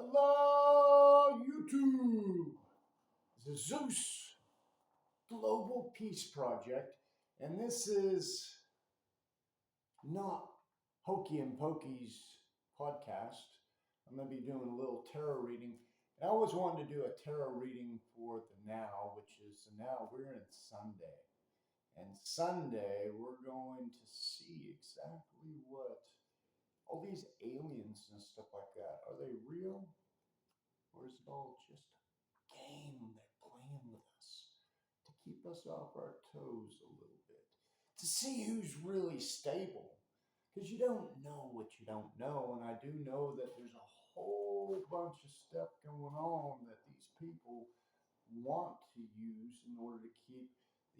Hello, YouTube. This is Zeus Global Peace Project, and this is not Hokey and Pokey's podcast. I'm going to be doing a little tarot reading. I always wanted to do a tarot reading for the now, which is now we're in Sunday. And Sunday, we're going to see exactly what all these aliens and stuff like that. Are they real? Or is it all just game they're playing with us to keep us off our toes a little bit, to see who's really stable? Because you don't know what you don't know, and I do know that there's a whole bunch of stuff going on that these people want to use in order to keep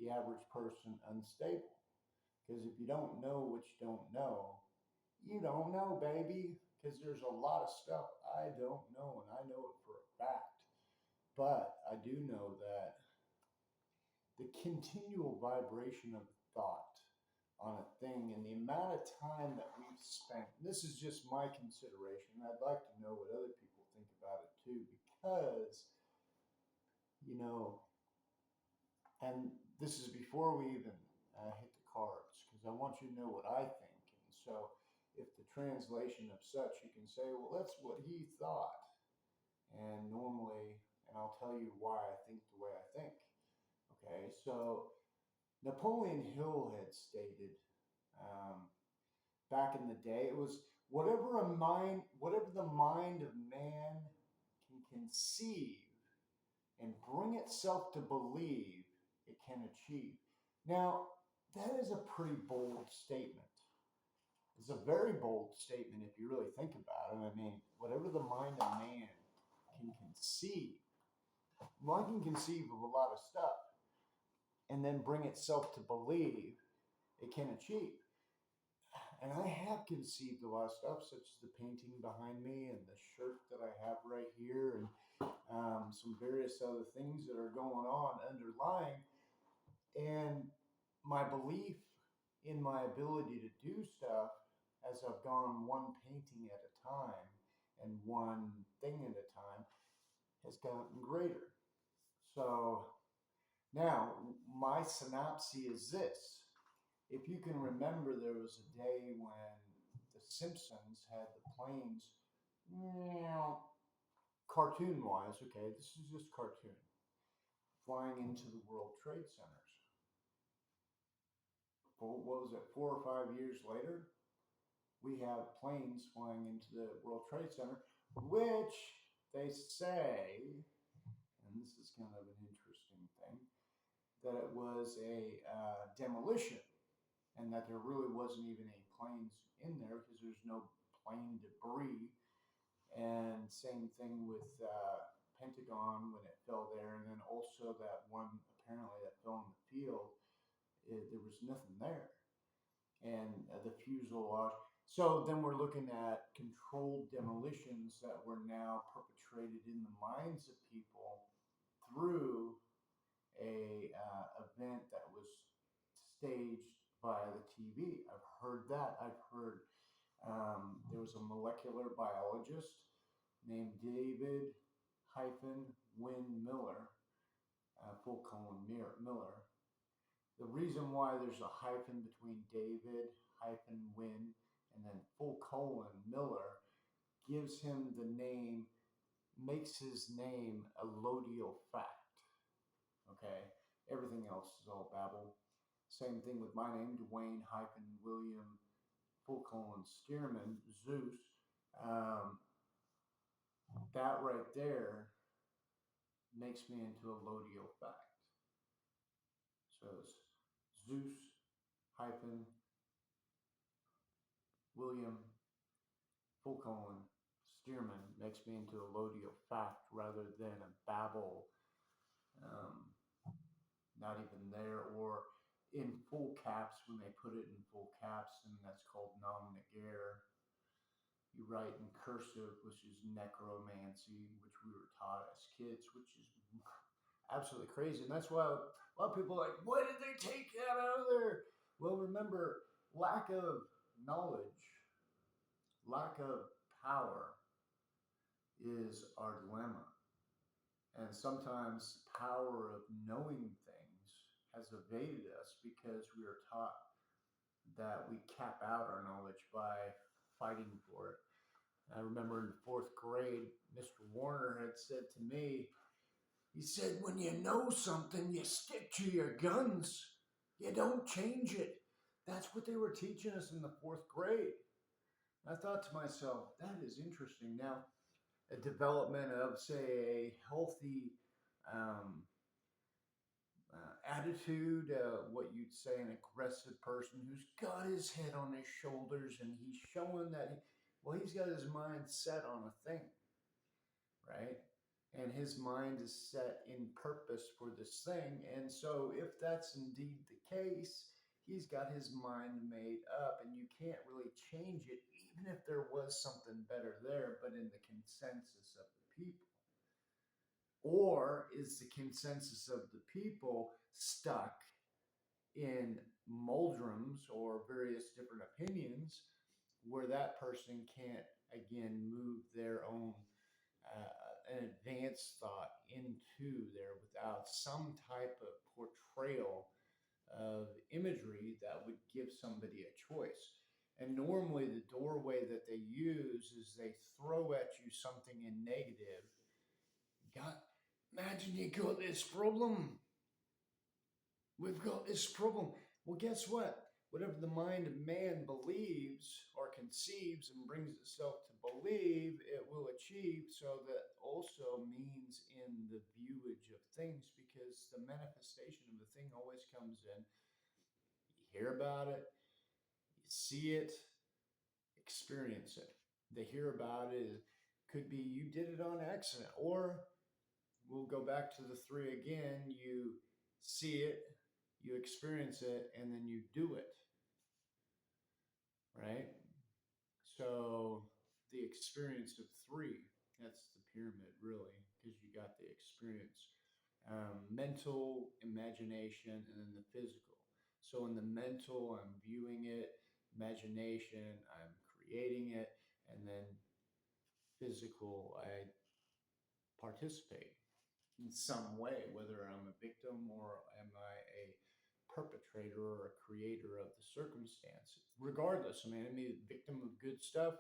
the average person unstable. Because if you don't know what you don't know, baby. Because there's a lot of stuff I don't know, and I know it for a fact. But I do know that the continual vibration of thought on a thing and the amount of time that we've spent, this is just my consideration. I'd like to know what other people think about it too, because, you know, and this is before we even hit the cards, because I want you to know what I think. And so if the translation of such, you can say, well, that's what he thought. And normally, and I'll tell you why I think the way I think. Okay, so Napoleon Hill had stated back in the day, it was whatever the mind of man can conceive and bring itself to believe, it can achieve. Now, that is a pretty bold statement. It's a very bold statement if you really think about it. I mean, whatever the mind of man can conceive, one can conceive of a lot of stuff and then bring itself to believe it can achieve. And I have conceived a lot of stuff, such as the painting behind me and the shirt that I have right here, and some various other things that are going on underlying. And my belief in my ability to do stuff as I've gone one painting at a time and one thing at a time has gotten greater. So now my synopsis is this. If you can remember, there was a day when the Simpsons had the planes, cartoon wise, okay, this is just cartoon, flying into the World Trade Centers. Well, what was it, 4 or 5 years later? We have planes flying into the World Trade Center, which they say, and this is kind of an interesting thing, that it was a demolition, and that there really wasn't even any planes in there because there's no plane debris. And same thing with Pentagon when it fell there, and then also that one apparently that fell in the field. There was nothing there, and the fuselage. So then we're looking at controlled demolitions that were now perpetrated in the minds of people through a event that was staged by the TV. I've heard that. I've heard there was a molecular biologist named David Wynn Miller, full colon Miller. The reason why there's a hyphen between David Wynn and then full colon Miller gives him the name, makes his name a lodial fact. Okay, everything else is all babble. Same thing with my name, Dwayne William full colon Stearman, Zeus. That right there makes me into a lodial fact. So it's Zeus hyphen William full colon Stearman makes me into a lodial fact rather than a babble, not even there, or in full caps when they put it in full caps, and that's called nom negare. You write in cursive, which is necromancy, which we were taught as kids, which is absolutely crazy. And that's why a lot of people are like, why did they take that out of there? Well, remember, lack of knowledge, lack of power is our dilemma. And sometimes the power of knowing things has evaded us because we are taught that we cap out our knowledge by fighting for it. I remember in fourth grade, Mr. Warner had said to me, he said, when you know something, you stick to your guns. You don't change it. That's what they were teaching us in the fourth grade. I thought to myself, that is interesting. Now, a development of, say, a healthy um, attitude, what you'd say an aggressive person who's got his head on his shoulders and he's showing that, he's got his mind set on a thing, right? And his mind is set in purpose for this thing. And so, if that's indeed the case, he's got his mind made up, and you can't really change it, even if there was something better there, but in the consensus of the people. Or is the consensus of the people stuck in muldrums or various different opinions where that person can't, again, move their own an advanced thought into there without some type of portrayal of imagery that would give somebody a choice? And normally, the doorway that they use is they throw at you something in negative. God, imagine you got this problem. We've got this problem. Well, guess what? Whatever the mind of man believes or conceives and brings itself to believe, it will achieve. So that also means in the viewage of things, because the manifestation of the thing always comes in. You hear about it, you see it, experience it. The hear about it could be you did it on accident, or we'll go back to the three again. You see it, you experience it, and then you do it, right? So the experience of three, that's the pyramid, really, because you got the experience, mental, imagination, and then the physical. So in the mental, I'm viewing it, imagination, I'm creating it, and then physical, I participate in some way, whether I'm a victim or am I a perpetrator or a creator of the circumstance. Regardless, I mean, I'm a victim of good stuff.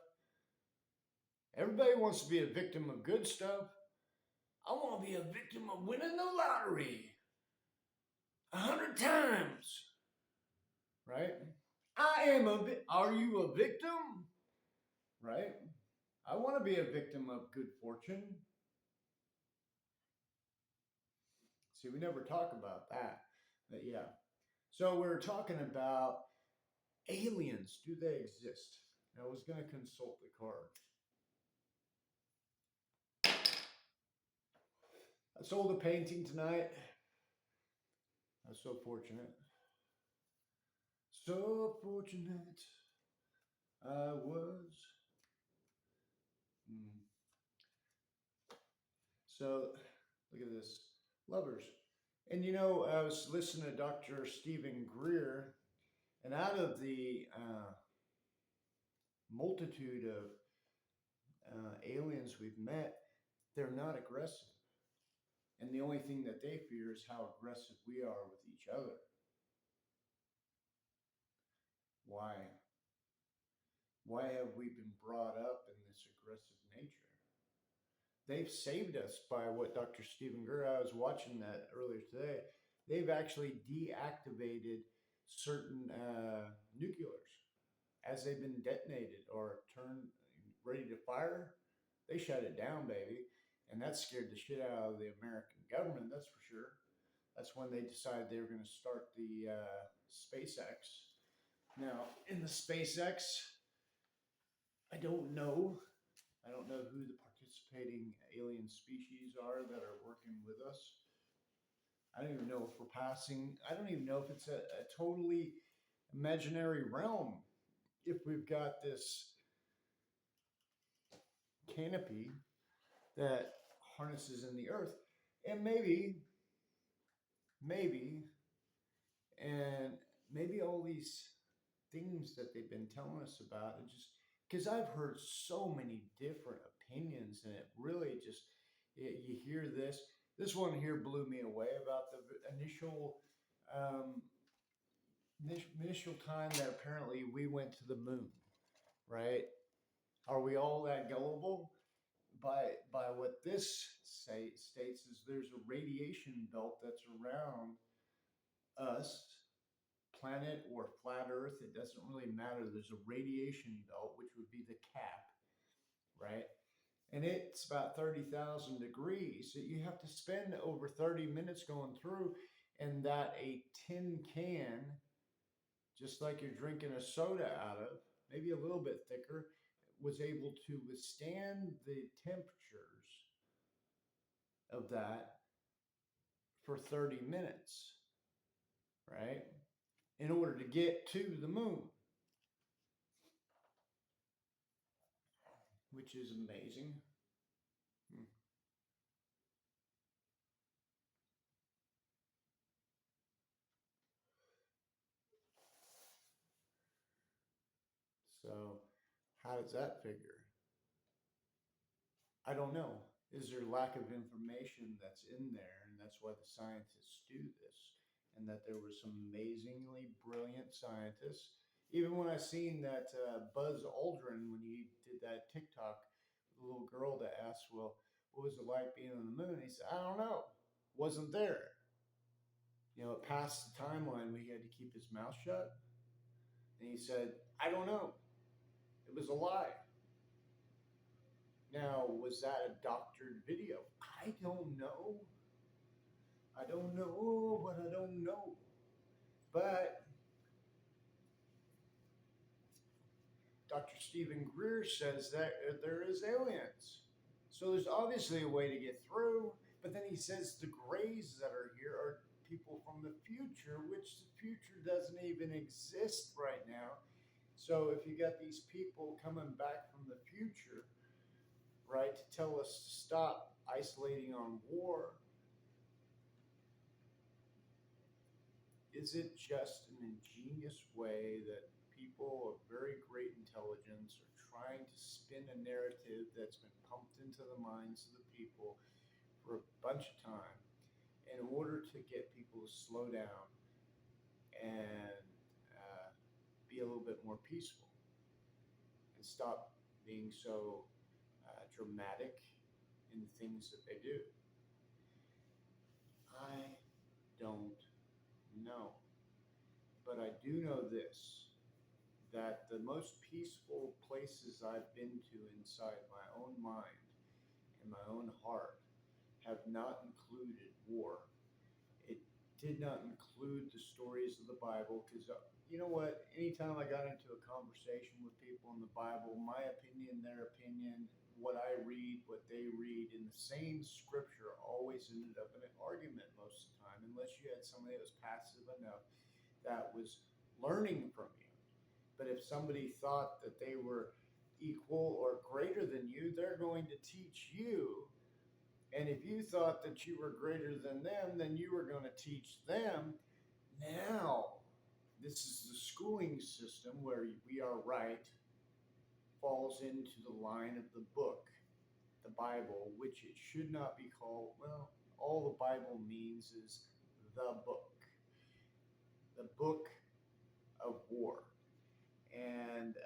Everybody wants to be a victim of good stuff. I want to be a victim of winning the lottery 100 times, right? I am are you a victim? Right? I want to be a victim of good fortune. See, we never talk about that. But yeah. So we're talking about aliens. Do they exist? I was going to consult the card. I sold a painting tonight. I was so fortunate. So fortunate I was. So look at this. Lovers. And I was listening to Dr. Stephen Greer, and out of the multitude of aliens we've met, they're not aggressive. And the only thing that they fear is how aggressive we are with each other. Why? Why have we been brought up in this aggressive nature? They've saved us by what Dr. Stephen Greer, I was watching that earlier today, they've actually deactivated certain nuclears as they've been detonated or turned ready to fire. They shut it down, baby. And that scared the shit out of the American government, that's for sure. That's when they decided they were going to start the SpaceX. Now, in the SpaceX, I don't know. I don't know who the participating alien species are that are working with us. I don't even know if we're passing. I don't even know if it's a totally imaginary realm. If we've got this canopy that harnesses in the earth, and maybe, and maybe all these things that they've been telling us about, and just because I've heard so many different opinions, and it really just you hear this. This one here blew me away about the um, initial time that apparently we went to the moon. Right? Are we all that gullible? By what this states is there's a radiation belt that's around us, planet or flat Earth. It doesn't really matter. There's a radiation belt, which would be the cap, right? And it's about 30,000 degrees that you have to spend over 30 minutes going through, and that a tin can, just like you're drinking a soda out of, maybe a little bit thicker, was able to withstand the temperatures of that for 30 minutes, right? In order to get to the moon, which is amazing. Hmm. So, how does that figure? I don't know. Is there lack of information that's in there, and that's why the scientists do this? And that there were some amazingly brilliant scientists. Even when I seen that Buzz Aldrin, when he did that TikTok, the little girl that asked, "Well, what was it like being on the moon?" He said, "I don't know. Wasn't there." It passed the timeline where he had to keep his mouth shut. And he said, "I don't know. It was a lie." Now, was that a doctored video? I don't know. I don't know, but I don't know. But Dr. Stephen Greer says that there is aliens. So there's obviously a way to get through. But then he says the grays that are here are people from the future, which the future doesn't even exist right now. So if you got these people coming back from the future, right, to tell us to stop isolating on war, is it just an ingenious way that people of very great intelligence are trying to spin a narrative that's been pumped into the minds of the people for a bunch of time in order to get people to slow down and be a little bit more peaceful and stop being so dramatic in the things that they do? I don't know. But I do know this, that the most peaceful places I've been to inside my own mind and my own heart have not included war. It did not include the stories of the Bible because you know what? Anytime I got into a conversation with people in the Bible, my opinion, their opinion, what I read, what they read in the same scripture always ended up in an argument most of the time, unless you had somebody that was passive enough that was learning from you. But if somebody thought that they were equal or greater than you, they're going to teach you. And if you thought that you were greater than them, then you were going to teach them. Now, this is the schooling system where we are right, falls into the line of the book, the Bible, which it should not be called. Well, all the Bible means is the book of war. And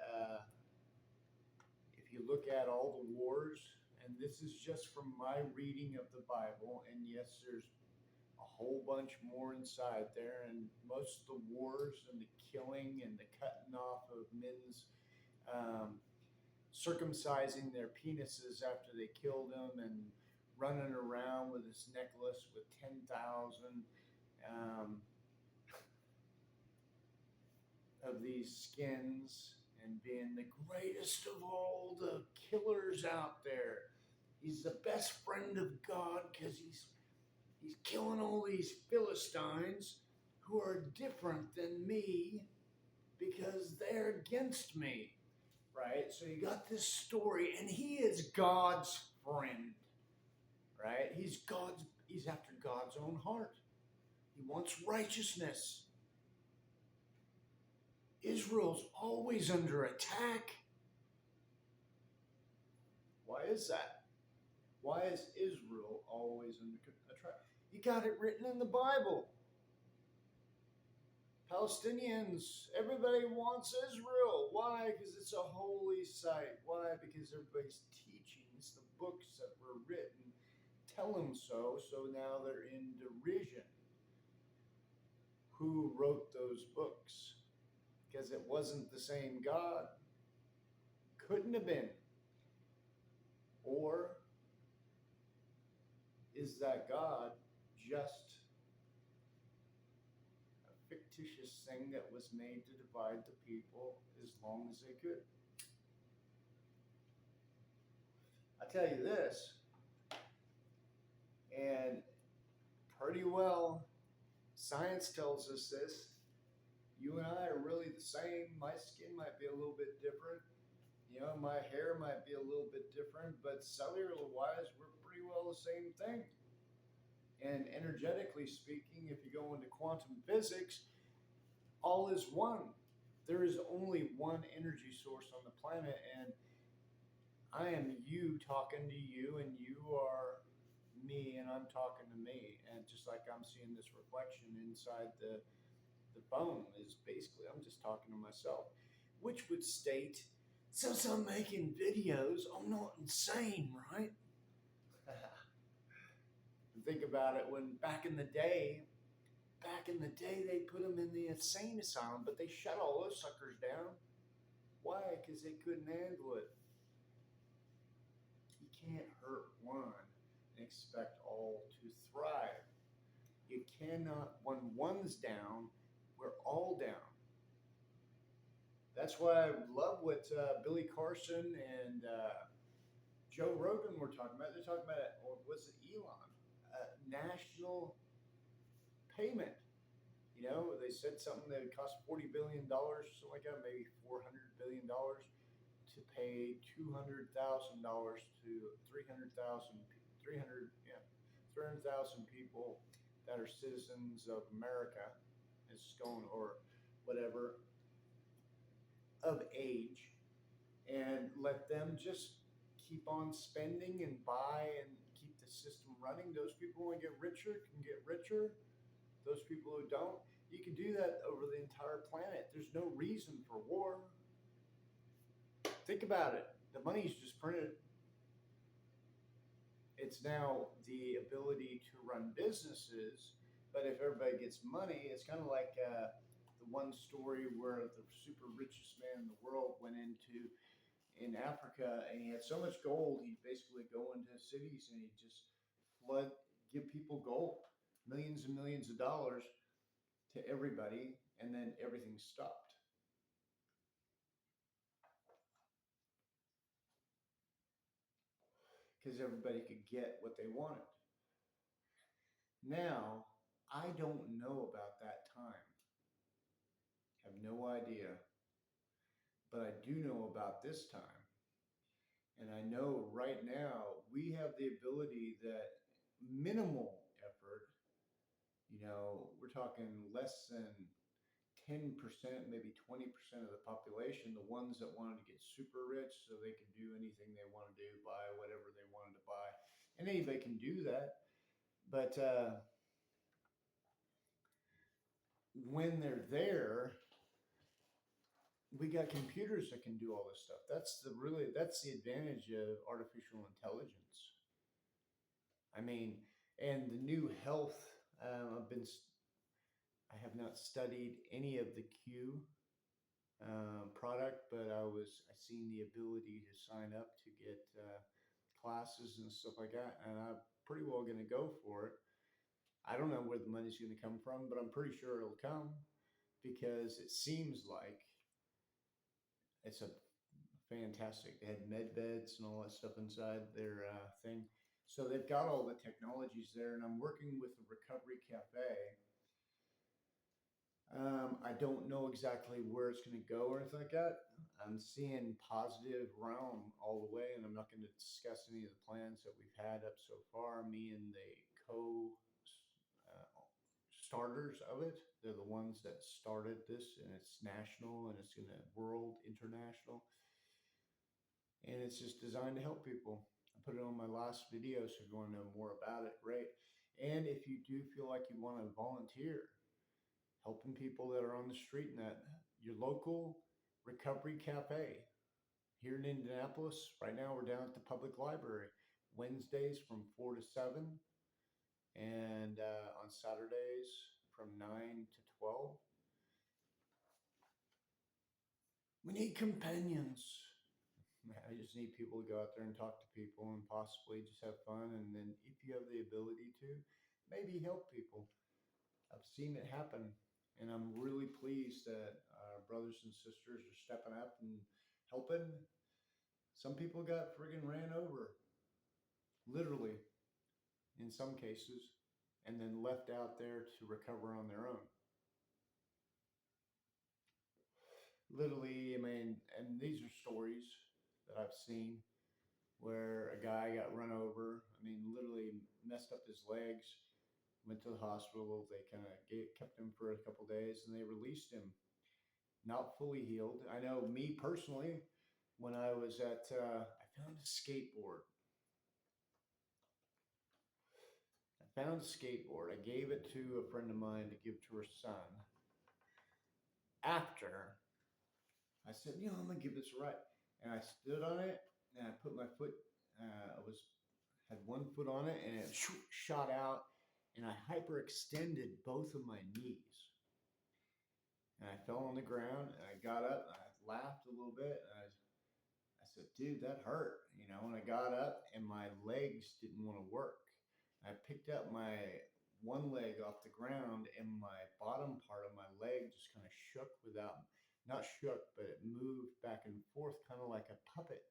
if you look at all the wars, and this is just from my reading of the Bible, and yes, there's a whole bunch more inside there, and most of the wars and the killing and the cutting off of men's circumcising their penises after they killed them and running around with this necklace with 10,000 of these skins and being the greatest of all the killers out there. He's the best friend of God because he's killing all these Philistines who are different than me because they're against me. Right? So you got this story, and he is God's friend. Right? He's after God's own heart. He wants righteousness. Israel's always under attack. is that? Why is Israel always under attack? You got it written in the Bible. Palestinians, everybody wants Israel. Why? Because it's a holy site. Why? Because everybody's teachings, the books that were written, tell them so. So now they're in derision. Who wrote those books? Because it wasn't the same God. Couldn't have been. Or is that God just a fictitious thing that was made to divide the people as long as they could? I tell you this, and pretty well science tells us this. You and I are really the same. My skin might be a little bit different. You know, my hair might be a little bit different, but cellular wise, we're pretty well the same thing. And energetically speaking, if you go into quantum physics, all is one. There is only one energy source on the planet, and I am you talking to you, and you are me, and I'm talking to me. And just like I'm seeing this reflection inside the phone, is basically I'm just talking to myself, which would state, since I'm making videos, I'm not insane, right? Think about it, when back in the day, they put them in the insane asylum, but they shut all those suckers down. Why? Because they couldn't handle it. You can't hurt one and expect all to thrive. You cannot, when one's down, we're all down. That's why I love what Billy Carson and Joe Rogan were talking about. They're talking about, or was it Elon? National payment. You know, they said something that would cost $40 billion, something like that, maybe $400 billion to pay $200,000 to 300,000, 300,000 people that are citizens of America, is going, or whatever, of age, and let them just keep on spending and buy and keep the system running. Those people who want to get richer can get richer. Those people who don't, you can do that over the entire planet. There's no reason for war. Think about it. The money's just printed. It's now the ability to run businesses. But if everybody gets money, it's kind of like the one story where the super richest man in the world went in Africa, and he had so much gold, he'd basically go into cities and he'd just give people gold, millions and millions of dollars to everybody, and then everything stopped. Because everybody could get what they wanted. Now, I don't know about that time. Have no idea. But I do know about this time. And I know right now we have the ability that minimal effort, we're talking less than 10%, maybe 20% of the population, the ones that wanted to get super rich so they could do anything they want to do, buy whatever they wanted to buy. And anybody can do that. But when they're there, we got computers that can do all this stuff. That's the advantage of artificial intelligence. I mean, and the new health. I have not studied any of the Q product, but I seen the ability to sign up to get classes and stuff like that, and I'm pretty well going to go for it. I don't know where the money's going to come from, but I'm pretty sure it'll come, because it seems like it's a fantastic. They had med beds and all that stuff inside their thing. So they've got all the technologies there, and I'm working with the Recovery Cafe. I don't know exactly where it's going to go or anything like that. I'm seeing positive realm all the way, and I'm not going to discuss any of the plans that we've had up so far. Me and the starters of it. They're the ones that started this, and it's national, and it's going to world, international, and it's just designed to help people. put it on my last video, so if you want to know more about it, great. And if you do feel like you want to volunteer, helping people that are on the street, and that your local recovery cafe here in Indianapolis. Right now, we're down at the public library Wednesdays from 4 to 7, and on Saturdays from 9 to 12. We need companions. I just need people to go out there and talk to people and possibly just have fun. And then, if you have the ability to, maybe help people. I've seen it happen, and I'm really pleased that our brothers and sisters are stepping up and helping. Some people got friggin' ran over, literally, in some cases, and then left out there to recover on their own. Literally, I mean, and these are stories that I've seen where a guy got run over. I mean, literally messed up his legs, went to the hospital. They kind of kept him for a couple days, and they released him, not fully healed. I know me personally, when I was I found a skateboard. I gave it to a friend of mine to give to her son. After I said, I'm gonna give this a right, and I stood on it, and I put my foot. I had one foot on it, and it shot out, and I hyperextended both of my knees, and I fell on the ground, and I got up, and I laughed a little bit, and I said, dude, that hurt, and I got up, and my legs didn't want to work. I picked up my one leg off the ground, and my bottom part of my leg just kind of shook not shook, but it moved back and forth, kind of like a puppet,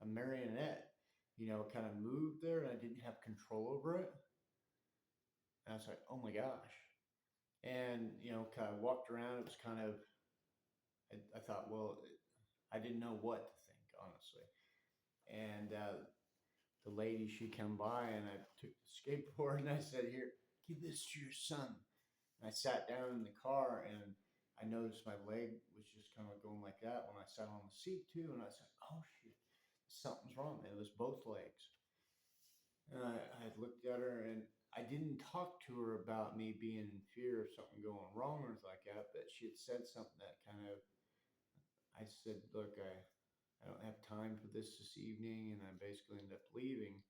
a marionette. It kind of moved there, and I didn't have control over it. And I was like, oh my gosh. And, kind of walked around. It was kind of, I thought, well, I didn't know what to think, honestly. And the lady, she come by, and I took the skateboard, and I said, here, give this to your son. And I sat down in the car, and I noticed my leg was just kind of going like that when I sat on the seat too. And I said, oh shit, something's wrong. It was both legs. And I looked at her, and I didn't talk to her about me being in fear of something going wrong or anything like that, but she had said something that kind of, I said, look, I don't have time for this evening, and I basically ended up leaving.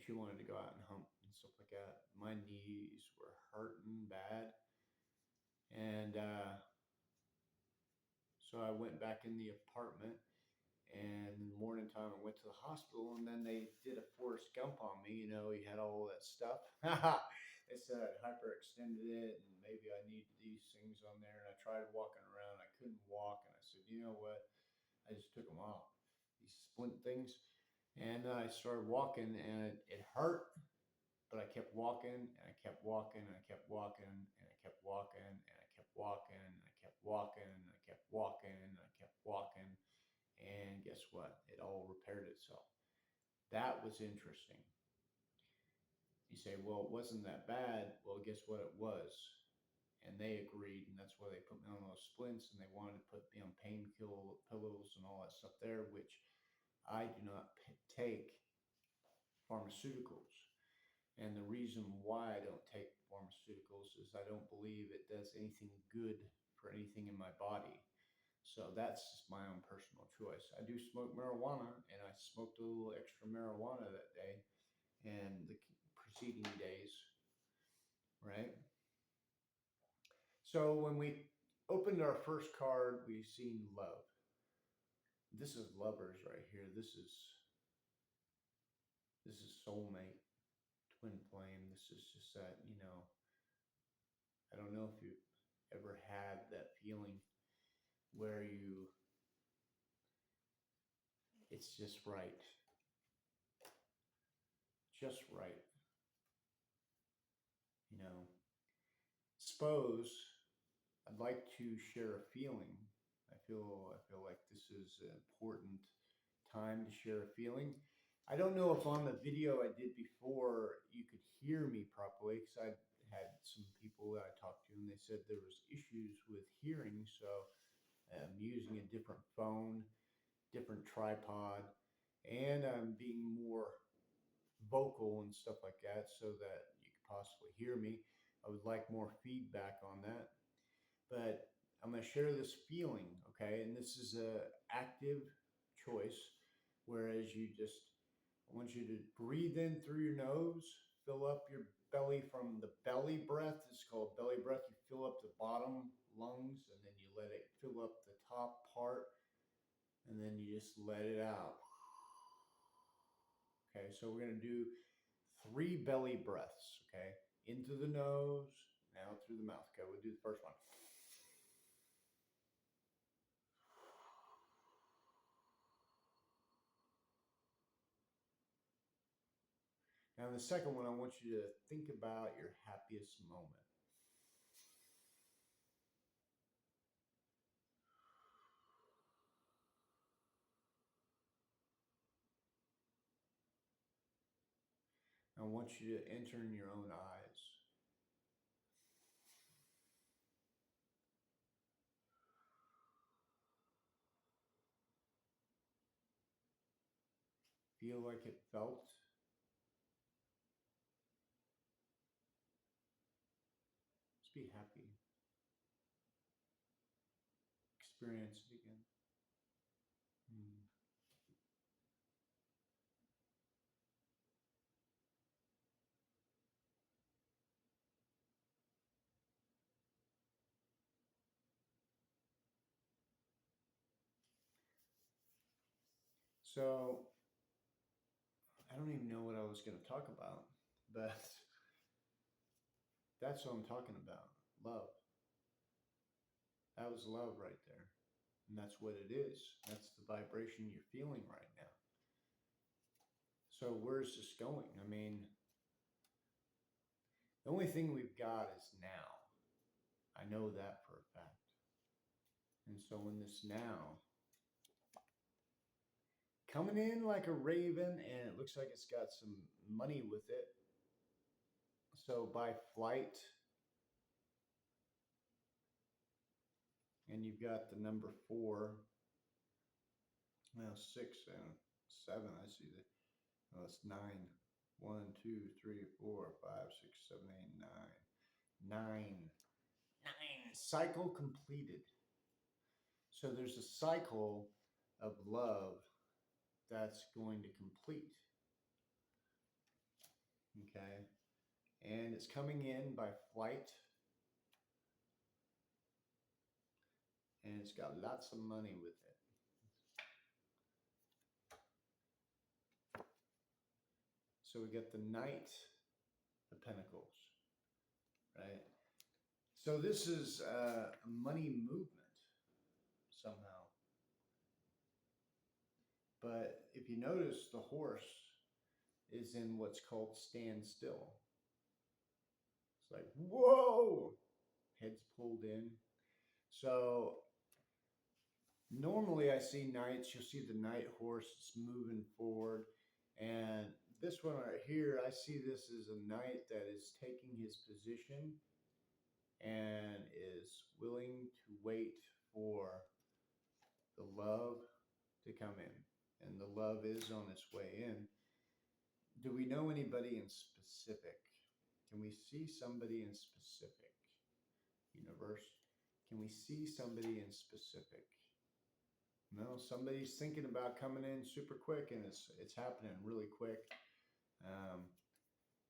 She wanted to go out and hump and stuff like that. My knees were hurting bad. And so I went back in the apartment, and in the morning time I went to the hospital, and then they did a Forrest Gump on me. He had all that stuff. They said I'd hyperextended it, and maybe I need these things on there. And I tried walking around. I couldn't walk. And I said, you know what? I just took them off, these splint things. And I started walking, and it hurt. But I kept walking, and I kept walking, and I kept walking, and I kept walking, and I kept walking, and I kept walking, and I kept walking, and I kept walking. And guess what? It all repaired itself. That was interesting. You say, well, it wasn't that bad. Well, guess what it was? And they agreed, and that's why they put me on those splints, and they wanted to put me on painkiller pillows and all that stuff there, which I do not take pharmaceuticals. And the reason why I don't take pharmaceuticals is I don't believe it does anything good for anything in my body. So that's my own personal choice. I do smoke marijuana, and I smoked a little extra marijuana that day and the preceding days, right? So when we opened our first card, we seen love. This is lovers right here. This is soulmate, twin flame. This is just that, I don't know if you've ever had that feeling where it's just right. Just right. Suppose I'd like to share a feeling. I feel like this is an important time to share a feeling. I don't know if on the video I did before you could hear me properly, because I had some people that I talked to, and they said there was issues with hearing. So I'm using a different phone, different tripod. and I'm being more vocal and stuff like that so that you could possibly hear me. I would like more feedback on that. But I'm going to share this feeling, okay? And this is a active choice, whereas I want you to breathe in through your nose, fill up your belly from the belly breath. It's called belly breath. You fill up the bottom lungs, and then you let it fill up the top part, and then you just let it out. Okay, so we're going to do 3 belly breaths, okay? Into the nose, now through the mouth. Okay, we'll do the first one. Now, the second one, I want you to think about your happiest moment. I want you to enter in your own eyes. Feel like it felt. Just be happy. Experience it again. Hmm. So, I don't even know what I was going to talk about, but that's what I'm talking about. Love. That was love right there. And that's what it is. That's the vibration you're feeling right now. So, where's this going? I mean, the only thing we've got is now. I know that for a fact. And so, in this now, coming in like a raven, and it looks like it's got some money with it. So, by flight, and you've got the number 4, well, 6 and 7. I see that. Well, it's 9. 1, 2, 3, 4, 5, 6, 7, 8, 9. 9. Cycle completed. So there's a cycle of love that's going to complete. Okay. And it's coming in by flight. And it's got lots of money with it. So we get the Knight of Pentacles, right? So this is a money movement somehow. But if you notice, the horse is in what's called stand still. It's like, whoa, head's pulled in. So normally I see knights, you'll see the knight horse is moving forward. And this one right here, I see this as a knight that is taking his position and is willing to wait for the love to come in. And the love is on its way in. Do we know anybody in specific? Can we see somebody in specific? Universe, can we see somebody in specific? No, somebody's thinking about coming in super quick, and it's happening really quick.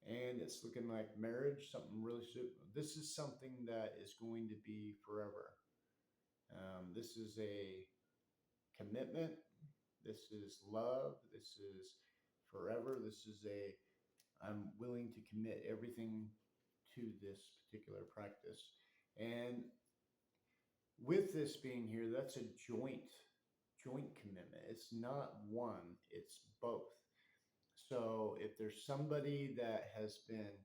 And it's looking like marriage, something really super. This is something that is going to be forever. This is a commitment. This is love. This is forever. This is I'm willing to commit everything to this particular practice. And with this being here, that's a joint commitment. It's not one, it's both. So if there's somebody that has been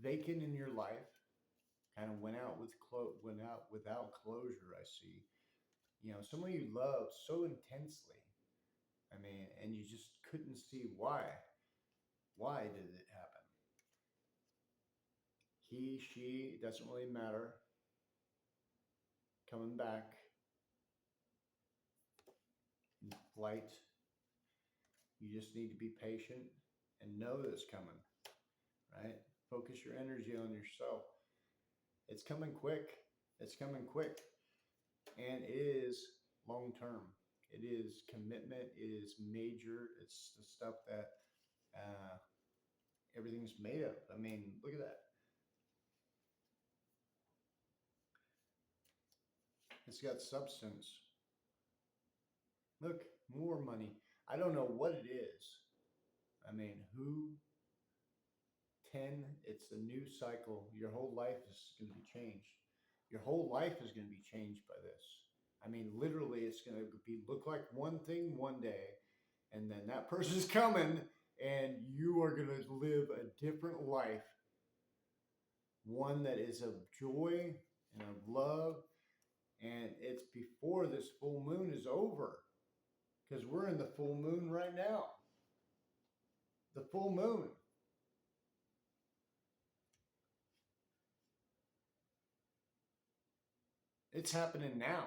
vacant in your life, kind of went out without closure, I see. You know, someone you love so intensely. I mean, and you just couldn't see why. Why did it happen? He, she, it doesn't really matter. Coming back. flight. You just need to be patient and know that it's coming, right? Focus your energy on yourself. It's coming quick. It's coming quick. And it is long term. It is commitment. It is major. It's the stuff that everything's made of. I mean, look at that. It's got substance. Look, more money. I don't know what it is. I mean, who? 10, it's a new cycle. Your whole life is going to be changed. Your whole life is going to be changed by this. I mean, literally, it's going to look like one thing one day, and then that person's coming, and you are going to live a different life. One that is of joy and of love. And it's before this full moon is over, because we're in the full moon right now. The full moon. It's happening now.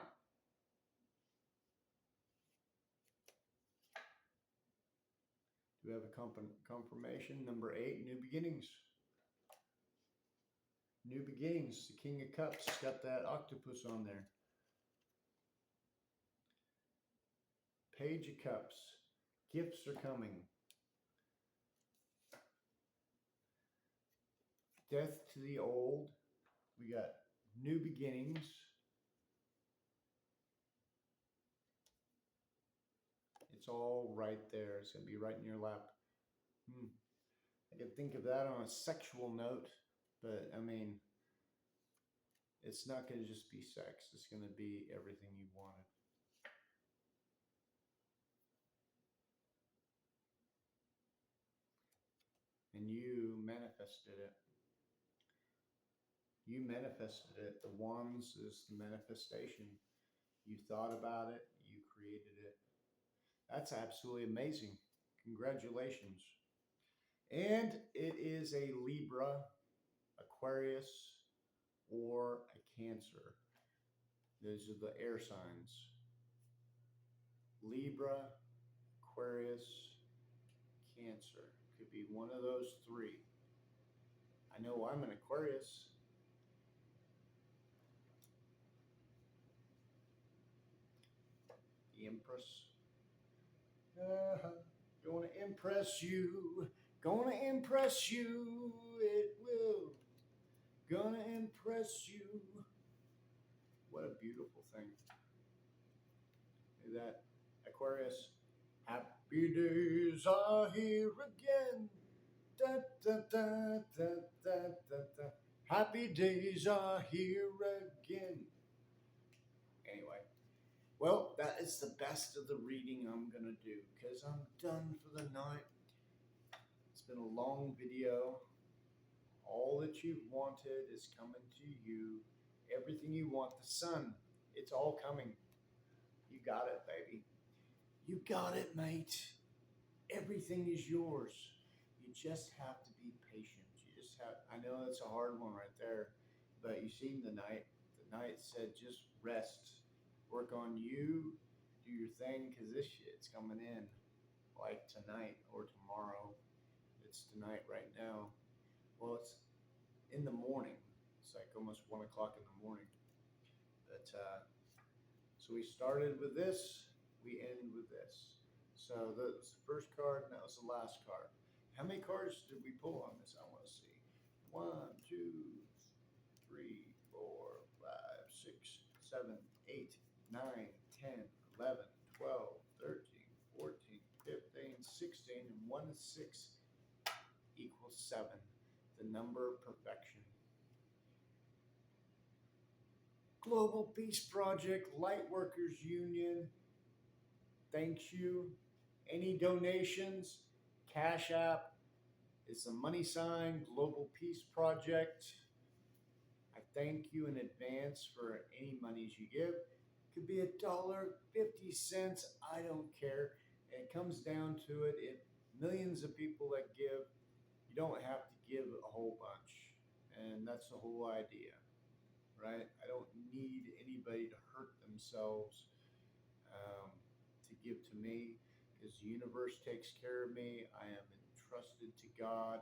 Do we have a confirmation? Number 8, new beginnings. New beginnings. The King of Cups got that octopus on there. Page of Cups. Gifts are coming. Death to the old. We got new beginnings. It's all right there. It's going to be right in your lap. I could think of that on a sexual note, but I mean, it's not going to just be sex. It's going to be everything you wanted. And you manifested it. You manifested it. The wands is the manifestation. You thought about it. You created it. That's absolutely amazing. Congratulations. And it is a Libra, Aquarius, or a Cancer. Those are the air signs. Libra, Aquarius, Cancer. Could be one of those 3. I know I'm an Aquarius. The Empress. Gonna impress you. Gonna impress you. It will. Gonna impress you. What a beautiful thing. Look at that. Aquarius. Happy days are here again. Da, da, da, da, da, da, da. Happy days are here again. Anyway, well, that is the best of the reading I'm going to do, because I'm done for the night. It's been a long video. All that you've wanted is coming to you. Everything you want, the sun, it's all coming. You got it, baby. You got it, mate. Everything is yours. You just have to be patient. You just have, I know it's a hard one right there, but you seen the night. The night said just rest. Work on you. Do your thing, because this shit's coming in like tonight or tomorrow. It's tonight right now. Well, it's in the morning. It's like almost 1 o'clock in the morning. But so we started with this. We end with this. So that was the first card, and that was the last card. How many cards did we pull on this? I want to see. 1, 2, 3, 4, 5, 6, 7, 8, 9, 10, 11, 12, 13, 14, 15, 16, and 1 and 6 equals 7. The number of perfection. Global Peace Project, Lightworkers Union, thank you. Any donations, Cash App, it's a money sign, Global Peace Project. I thank you in advance for any monies you give. It could be $1.50, I don't care. And it comes down to it, if millions of people that give, you don't have to give a whole bunch. And that's the whole idea, right? I don't need anybody to hurt themselves to give to me because the universe takes care of me. I am entrusted to God,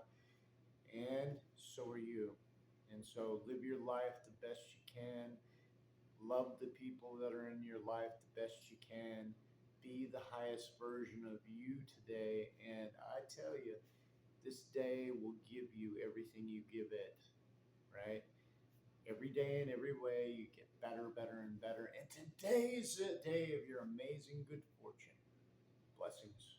and so are you. And so live your life the best you can. Love the people that are in your life the best you can. Be the highest version of you today. And I tell you, this day will give you everything you give it, right? Every day in every way, you get better, better, and better. And today is a day of your amazing good fortune. Blessings.